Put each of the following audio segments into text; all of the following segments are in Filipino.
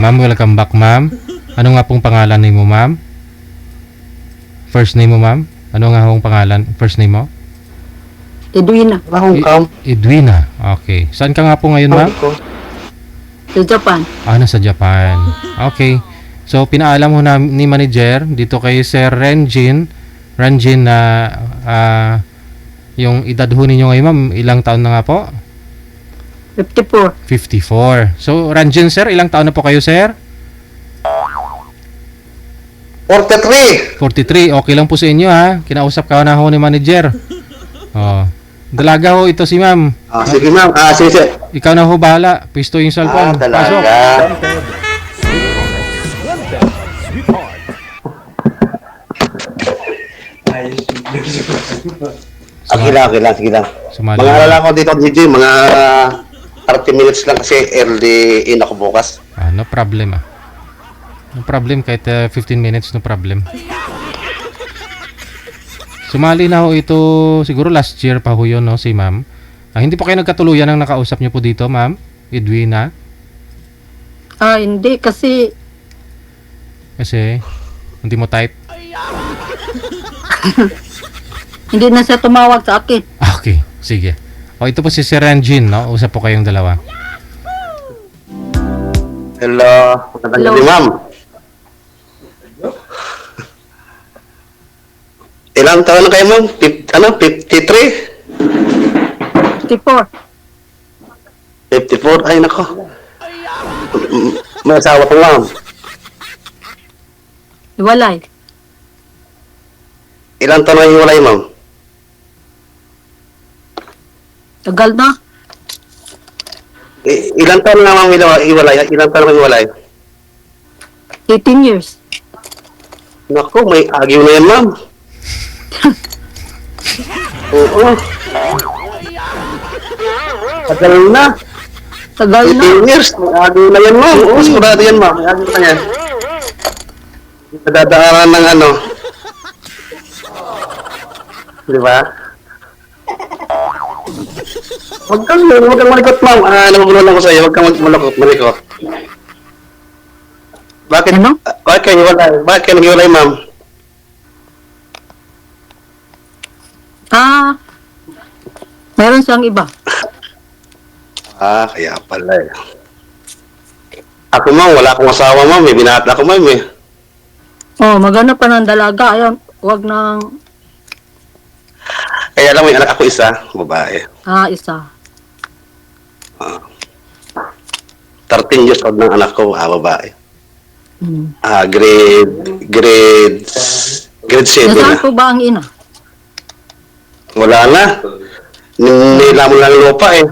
Ma'am, welcome back, ma'am. Ano nga pong pangalan mo, ma'am? First name mo, ma'am? Ano nga pong pangalan? First name mo? Edwina, Edwina. Okay. Saan ka nga po ngayon, ma'am? sa Japan. Nasa Japan. Okay. So, pinaalam ho na ni manager dito kay Sir Renjin na yung edad ho ninyo ngayon, ma'am, ilang taon na nga po? 54. 54. So, Renjin, sir, ilang taon na po kayo, sir? 43. 43. Okay lang po sa inyo, ha? Kinausap ka na ho ni manager. Oh. Dalaga ho ito si ma'am. Sige ma'am. Sige. Ikaw na ho bahala. Pisto yung cellphone. Pasok. Talaga. Sige lang. Sumali. Mga alala ko dito, DJ, mga 30 minutes lang kasi early in ako bukas. No problem, ah. No problem. Kahit 15 minutes, no problem. Sumali na ho ito, siguro last year pa ho yun, no, si ma'am. Hindi po kayo nagkatuluyan ng nakausap niyo po dito, ma'am? Edwina? Hindi kasi Kasi, hindi mo type? hindi na siya tumawag sa akin. Okay, sige. O, ito po si Sir Renjin, no? Usap po kayong dalawa. Hello. Hello. Ma'am. Ilang taon na kayo, ma'am? 53? 54. 54? Ay, nako. May asawa ko, ma'am. Iwalay. Ilang taon na hiwalay, ma'am? Tagal na. Ilang taon na, ma'am, hiwalay? Ilang taon na hiwalay? 18 years. Nako, may agyo na yan, ma'am. Oo. Tagal na. Tagal na. 18 years. May agyo na yan, ma'am. Oo, sigurado yan, ma'am. May agyo na yan. Nadadaanan ng ano. Di ba? Huwag kang malikot, ma'am. Nagugulan ako sa iyo. Huwag kang malikot. Bakit? Ano? Bakit kayo hiwalay? Bakit kayo naghiwalay, ma'am? Meron siyang iba. Kaya pala eh. Ako, ma'am, wala akong asawa, ma'am. Binata ako, ma'am, eh. Maghanap pa ng dalaga. Ayun, wag nang Kaya alam mo, yung anak ako isa, babae. isa. 13 years old ng anak ko, babae. Hmm. Grade 7 Nasaan na. po ba ang ina? Wala na. Nilamon lang yung lupa, eh.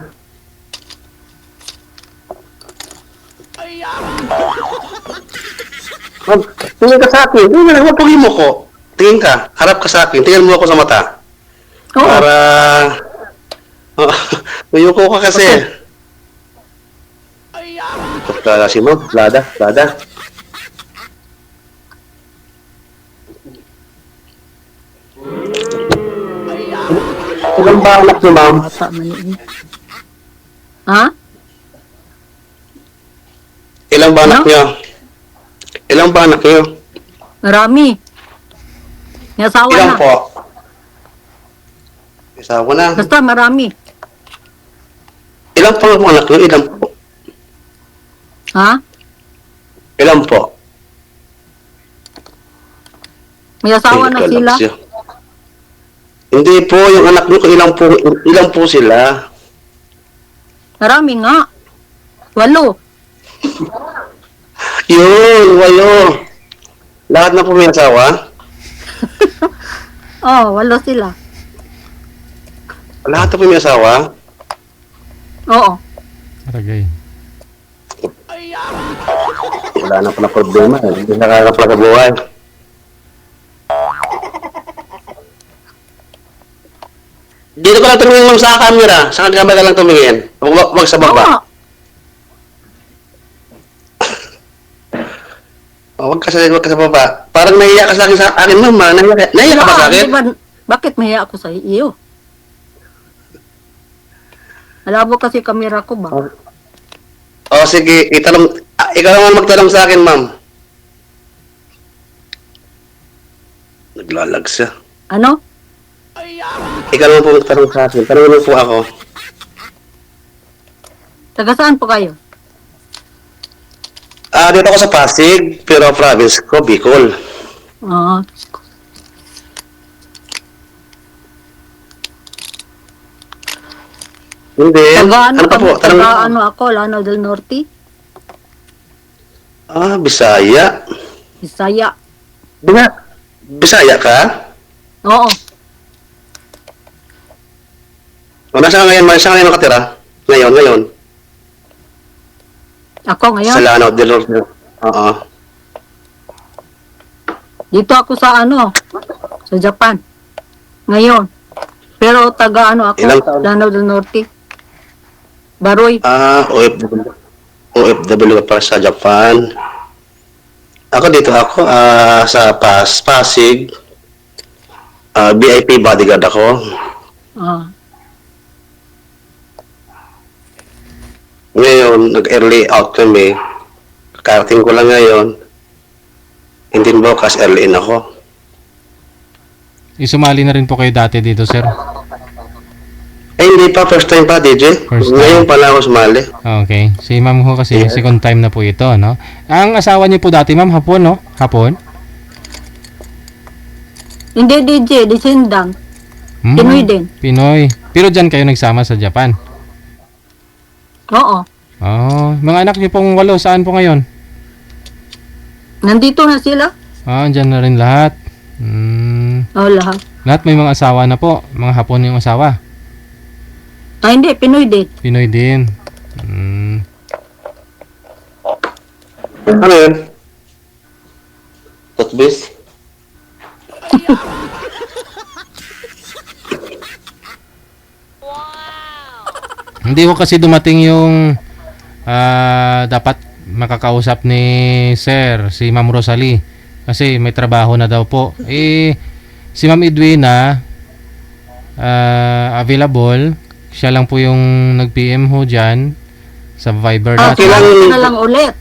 Ma'am, tingin ka sa akin. Huwag pagin mo ko. Tingin ka. Harap ka sa akin. Tingnan mo ako sa mata. Oo. Para... Uyuko ka kasi. Si Ma'am. Lada. Ilang ba anak niyo, ma'am? Bata man yun. Ha? Ilang ba anak Ano? niyo? Ilang ba anak niyo? Marami. May asawa Ilang na. po? Isawa na. Basta marami. Ilang po ang anak niyo? Ilang po? Ha? Ilang po? May asawa Ay, na ikaw lang sila. siya. Hindi po, yung anak niyo, ilang po sila? Marami nga. 8. Yun, walo. Lahat na po may asawa? 8 sila. Lahat na po may asawa? Oo. Aragay. Wala na po na problema. Hindi nakakapala sa buhay. Dito ka lang tumingin, ma'am, sa camera. Sa camera ka lang tumingin. Huwag sa baba. Oo. Huwag ka sa baba. Parang nahiya ka sa akin, ma'am. Nahiya ka ba sa akin? Bakit mahiya ako sa iyo? Malabo kasi kamera ko ba? Sige, itanong, Ikaw naman magtanong sa akin, ma'am. Naglalag siya. Ano? Ikaw naman po magtanong sa akin. Tanong mo po ako. Taga saan po kayo? Dito ako sa Pasig, pero province ko, Bicol. Ah, Hindi. taga ano, Ano pa po? Tanong taga ano ako, Lanao del Norte, Bisaya. Bisaya. Bisaya ka? Oo. O, nasa ka ngayon, nasa ka ngayon nakatira? Ngayon. Ako ngayon. Sa Lanao del Norte. Oo. Dito ako sa ano, sa Japan. Ngayon. Pero taga ano ako, Ilang taon? Lanao del Norte. Baroy. OFW. OFW ka para sa Japan. Ako dito sa Pasig. VIP bodyguard ako. Ah. Ngayon, nag-early out kami. Kakarating ko lang ngayon. Hindi bukas, early in ako. Isumali na rin po kayo dati dito, sir. Hindi pa. First time pa, DJ. First time. Ngayon pala ako sumali. Okay. Si ma'am ho kasi, Yes. second time na po ito, no? Ang asawa niyo po dati, ma'am, hapon, no? Hapon? Hindi DJ, descendant. Hmm, Pinoy din. Pinoy. Pero dyan kayo nagsama sa Japan. Oo. Oh, mga anak niyo pong 8, saan po ngayon? Nandito na sila. Dyan na rin lahat. Lahat. Lahat may mga asawa na po. Mga hapon yung asawa. Hindi, Pinoy din. Pinoy din. Ano yun? Toothpaste? Hindi ko kasi dumating yung dapat makakausap ni Sir, si Ma'am Rosalie. Kasi may trabaho na daw po. Si Ma'am Edwina, available. Siya lang po yung nag-PM ho dyan sa Viber natin. kailangan- na lang ulit.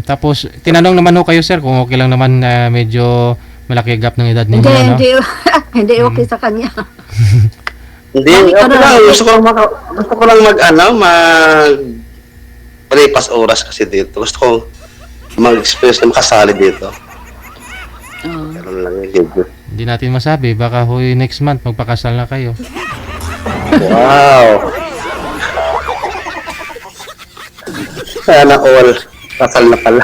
Tapos, tinanong naman ho kayo, Sir, kung okay lang naman na medyo malaki gap ng edad ninyo. Hindi, No? hindi. Hindi okay sa kanya. Hindi, Bakit ka okay na- lang. Gusto ko lang palipas oras kasi dito. Gusto ko mag-experience na makasali dito. Ganun lang yun. Hindi natin masabi. Baka ho next month magpakasal na kayo. Wow! Sana all. Kasal na pala.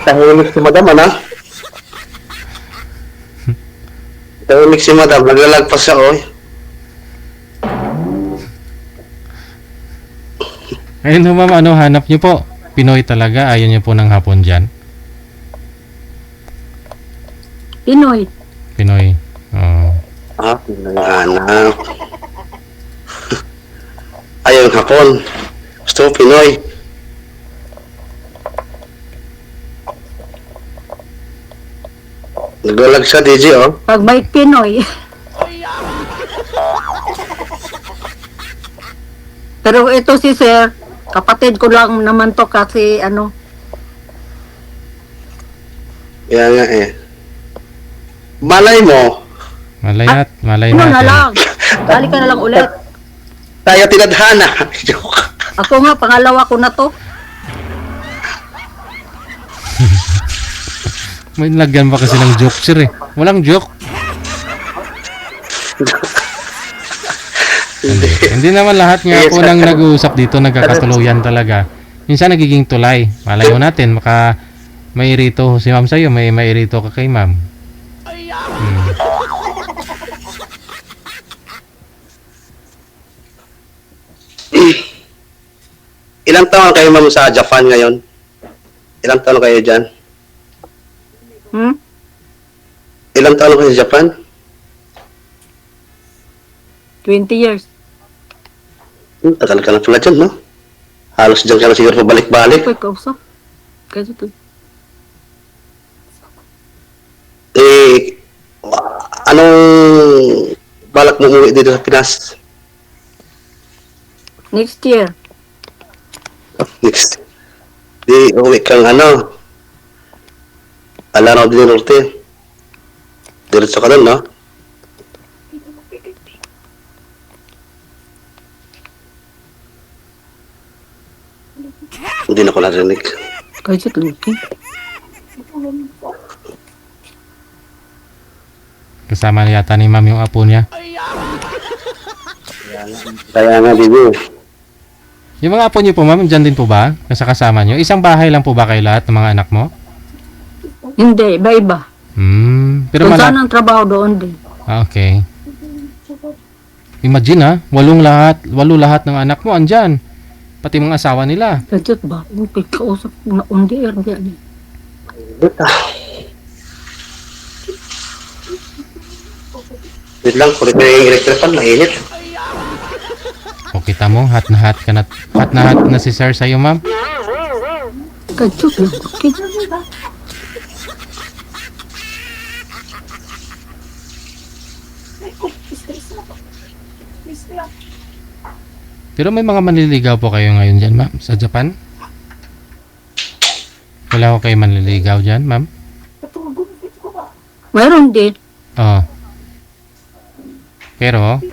Tahimik si madam, ano? Tahimik si madam. Naglalagpas siya, oy. Ayun ho, ma'am, hanap nyo po. Pinoy talaga. Ayaw nyo po ng hapon dyan. Pinoy. Pinoy. Oh. Pinanganak. Ayaw yung hapon. Gusto ko Pinoy. Naglalag siya, DJ, oh. Pag may Pinoy. Pero ito si Sir, kapatid ko lang naman to kasi ano, Kaya nga eh. Malay mo, Malay ano na natin. lang. Balik ka na lang ulit. tayo tinadhana. Joke. Ako nga, pangalawa ko na to. May lagyan ba kasi ng joke, sir, eh? Walang joke. Hindi naman lahat nga po nang nag-uusap dito nagkakatuluyan talaga. Minsan nagiging tulay. Malayo natin, maka mairito si ma'am sa'yo, may mairito ka kay ma'am. Ilang taon kayo, ma'am, sa Japan ngayon? Ilang taon kayo dyan? Hmm? Ilang taon kayo sa Japan? 20 years. Tagal ka na pala dyan, no? Halos dyan ka na siguro pabalik-balik. Uy, kausap. Kasi to. Anong balak mo umuwi dito sa Pinas? Next year. Next. Di, uwi kang ano. Alaro din Norte. Diretso ka doon, no? Hindi na ko narinig. Kajut lagi. Kasama yata ni ma'am yung apo niya. Kaya nga, Bibi. Yung mga apo niyo po ma'am, dyan din po ba? Kasama niyo? Isang bahay lang po ba kayo lahat ng mga anak mo? Hindi, iba-iba. Pero Kung saan ang trabaho doon din. Okay. Imagine walo lahat ng anak mo andyan. Pati mga asawa nila. Kajut ba? Yung pagkausap na undi diyan. Wait lang, kulit na yung electric fan, mainit. O kita mo, hot na hot na si sir sa'yo ma'am. Kajut lang. Okay. Pero may mga manliligaw po kayo ngayon dyan ma'am, sa Japan? Wala ko kayo manliligaw dyan ma'am? Mayroon din. Oo. Pero,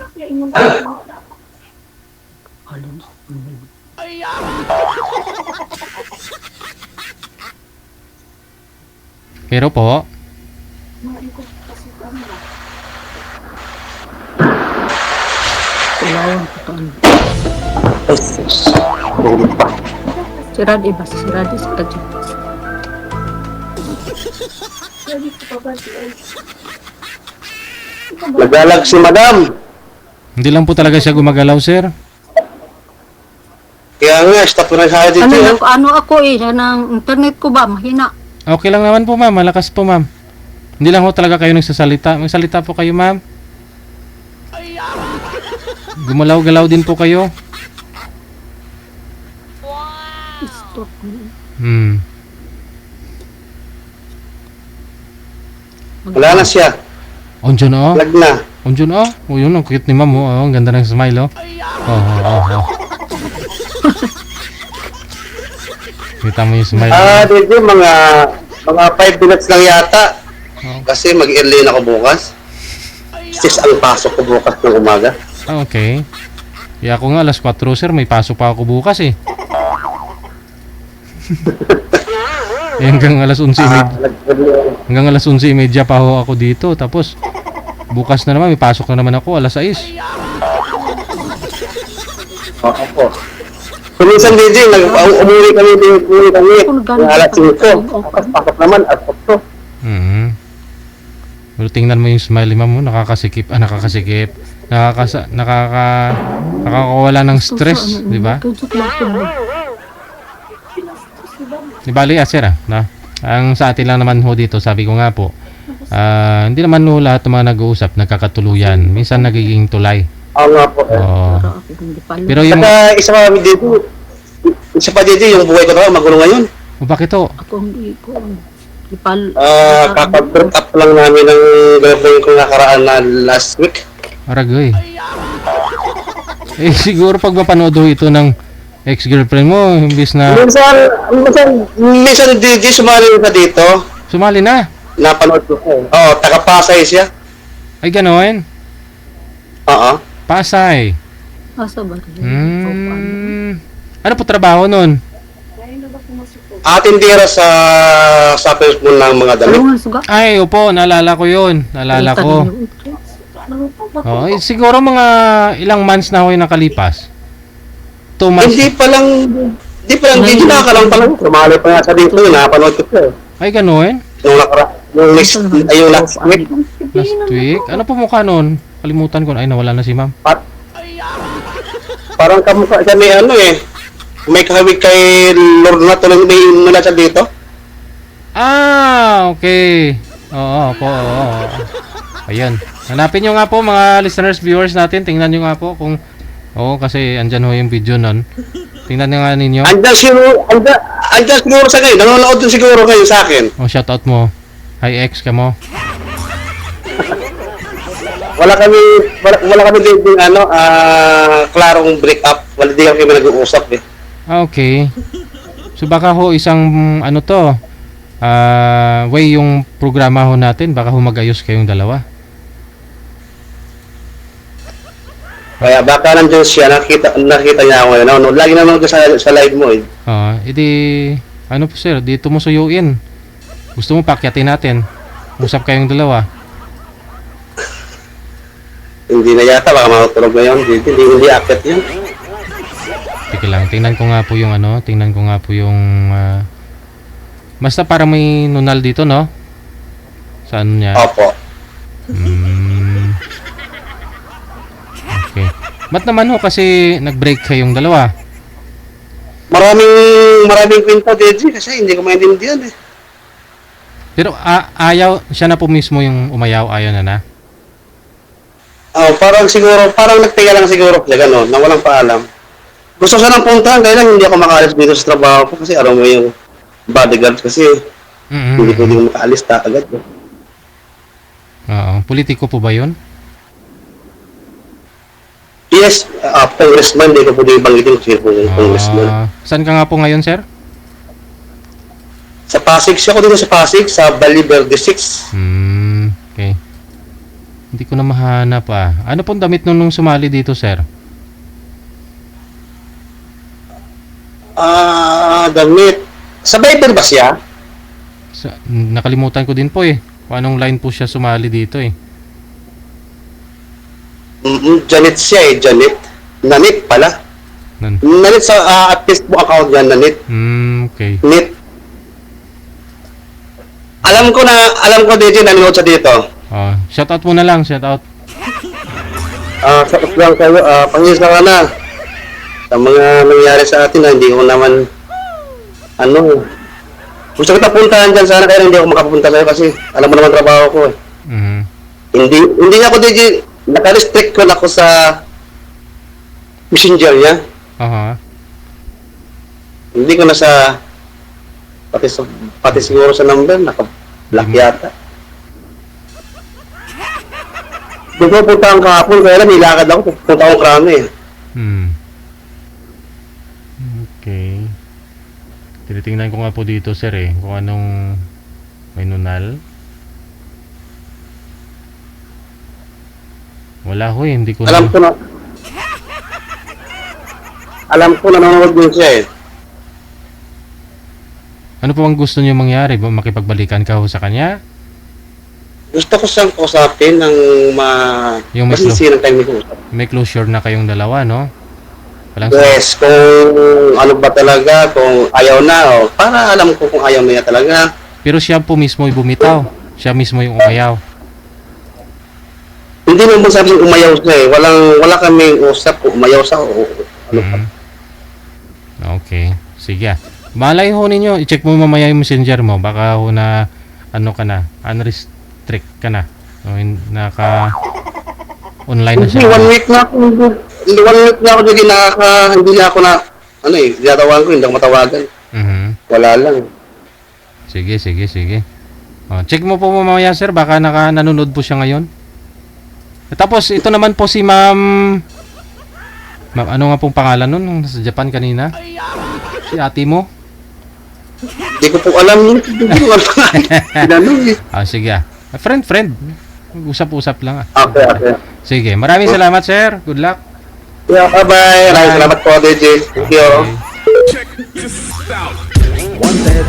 pero po, Kailangan ko to. Mainit pa. Sirad iba. Sirad is kajut. Nagalag si Madam. hindi lang po talaga siya gumagalaw sir. Kaya nga, stop na sa dito. Ano ako ng internet ko ba? Mahina. Okay lang naman po ma'am, malakas po ma'am. Hindi lang ho talaga kayo nagsasalita. Magsalita po kayo ma'am. Gumalaw-galaw din po kayo. Stop. Wala na siya. Ondiyan oh. Lag na. Ondiyan oh. Oh, yun, ang cute ni ma'am oh. Oh, ang ganda ng smile oh. Oh. Kita mo yung smile. Dito mga 5 minutes lang yata. Kasi mag-early na ako bukas. 6 ang pasok ko bukas ng umaga. Okay. Kaya ako nga alas 4 sir, may pasok pa ako bukas eh. Hanggang alas 11:30. Hanggang alas 11:30 pa ho ako dito. Tapos bukas na naman may pasok na naman ako alas 6. Oo po. So, minsan DJ, umuwi kami. Alas 5. Pasok naman, at 8. Pero tingnan mo yung smile ma'am mo, nakakasikip. Nakakawala ng stress, di ba? Kajut lang ko. Di bali, sir na. Ang sa atin lang naman ho dito, sabi ko nga po, hindi naman ho lahat ng mga nag-uusap nagkakatuluyan. Minsan nagiging tulay. Oo nga po. Oo. Pero yung, Saka isa pa dito, yung buhay ko na magulo ngayon. bakit ho? Ako hindi ko. Ipal. Kakabreak up lang namin ng girlfriend ko nakaraan na last week. Aragoy. Siguro pag mapanood ho ito ng ex-girlfriend mo, imbis na Minsan DJ, sumali ka dito. sumali na. Napanood ko. Oo, taga-Pasay siya. Ay, gano'n. Oo. Pasay. Asa ba? Ano po trabaho nun? Atindera sa Facebook ng mga damit. Tulungan suga. Ay, opo, naalala ko yun. Naalala ko. Oh, siguro mga ilang months na ako yung nakalipas. 2 months. Hindi pa lang DJ, nakakalang pa lang. Sumali pa nga sa dito, napanood ko siya. Ay, gano'n. Yung last week. Last week. Ano po mukha nun? Kalimutan ko. Ay, nawala na si ma'am. Parang kamukha siya may may kahawig kay Lord na tuloy may mula siya dito. Okay. Oo. Ayun. Hanapin nyo nga po mga listeners, viewers natin. Tingnan nyo nga po kung... kasi andyan ho yung video nun. Tingnan nyo nga ninyo. Andyan siguro sa kayo. Nanonood din siguro kayo sa akin. Shoutout mo. Hi, ex ka mo. Wala kami din klarong break up. Wala din kami nag-uusap eh. Okay. So baka ho isang ano to, way yung programa ho natin, baka ho mag-ayos kayong dalawa. Kaya baka nandiyan siya, nakita niya ako ngayon. No? Lagi naman ako sa live mo eh. Edi, ano po sir, dito mo suyuin. Gusto mo pakyatin natin. Usap kayong dalawa. Hindi na yata, baka makatulog ngayon. Hindi akit yun. Teka lang, tingnan ko nga po yung ano, basta para may nunal dito, no? Saan niya? Opo. Okay. Ba't naman ho kasi nag-break kayong dalawa? Maraming kwento, DJ, kasi hindi ko maintindihan eh. Pero ayaw, siya na po mismo yung umayaw, ayaw na. Parang nagtiga lang siguro siya gano'n, na walang paalam. Gusto siya ng puntahan, kaya lang hindi ako makaalis dito sa trabaho ko kasi alam mo yung bodyguard kasi hindi pwede makaalis agad. Oo, politiko po ba yun? Yes, congressman, hindi ko pwede banggitin kasi po yung congressman. Saan ka nga po ngayon, sir? Sa Pasig, siya ko dito sa Pasig, sa Valle Verde 6. Okay. Hindi ko na mahanap Ano pong damit nung sumali dito, sir? Damit. Sa Viber ba siya? Nakalimutan ko din po eh. Kung anong line po siya sumali dito eh. Janet siya eh, Janet. Nanit pala. Nanit sa Facebook account niya, Nanit. Okay. Nit. Alam ko DJ nanonood siya dito. Shoutout muna lang, shoutout. Shoutout lang kayo, pangis na ka na. Sa mga nangyari sa atin na hindi ko naman, gusto kita puntahan dyan sana kaya hindi ako makapunta sa'yo kasi alam mo naman trabaho ko eh. Hindi ako DJ, naka-restrict ko na ako sa messenger niya. Hindi ko na sa, pati siguro sa number, naka-block yata. Doon ko punta ang kahapon, kaya lang nilakad ako, punta akong krami eh. Okay. Tinitingnan ko nga po dito, sir eh, kung anong may nunal. Wala ho eh, hindi ko Alam ko na nanonood din siya eh. Ano po ang gusto niyo mangyari? Makipagbalikan ka ho sa kanya? Gusto ko siyang kausapin ng Yung kasi sinang time ko. May closure na kayong dalawa, no? Walang Yes, kung ano ba talaga, kung ayaw na, para alam ko kung ayaw na niya talaga. Pero siya po mismo yung bumitaw. Siya mismo yung umayaw. Hindi naman sabi umayaw siya eh. Wala kaming usap kung umayaw siya o ano pa. Okay. Sige. Malay ho ninyo. I-check mo mamaya yung messenger mo. Baka ho na ano ka na. Unrestrict ka na. O, naka-online na Hindi, siya. 1 week na ako. 1 week na ako hindi na ako na, dinatawagan ko, hindi ako matawagan. Wala lang. Sige. Check mo po mamaya, sir. Baka nanonood po siya ngayon. Tapos, ito naman po si Ma'am... ano nga pong pangalan nun? Nung nasa Japan kanina? Si ate mo? Hindi ko po alam yun. Hindi ko alam. Sige. Friend. Usap-usap lang Okay. Sige. Maraming salamat, sir. Good luck. Yeah, bye-bye. Maraming salamat po, DJ. Thank you. Okay. Check this out. Wanted.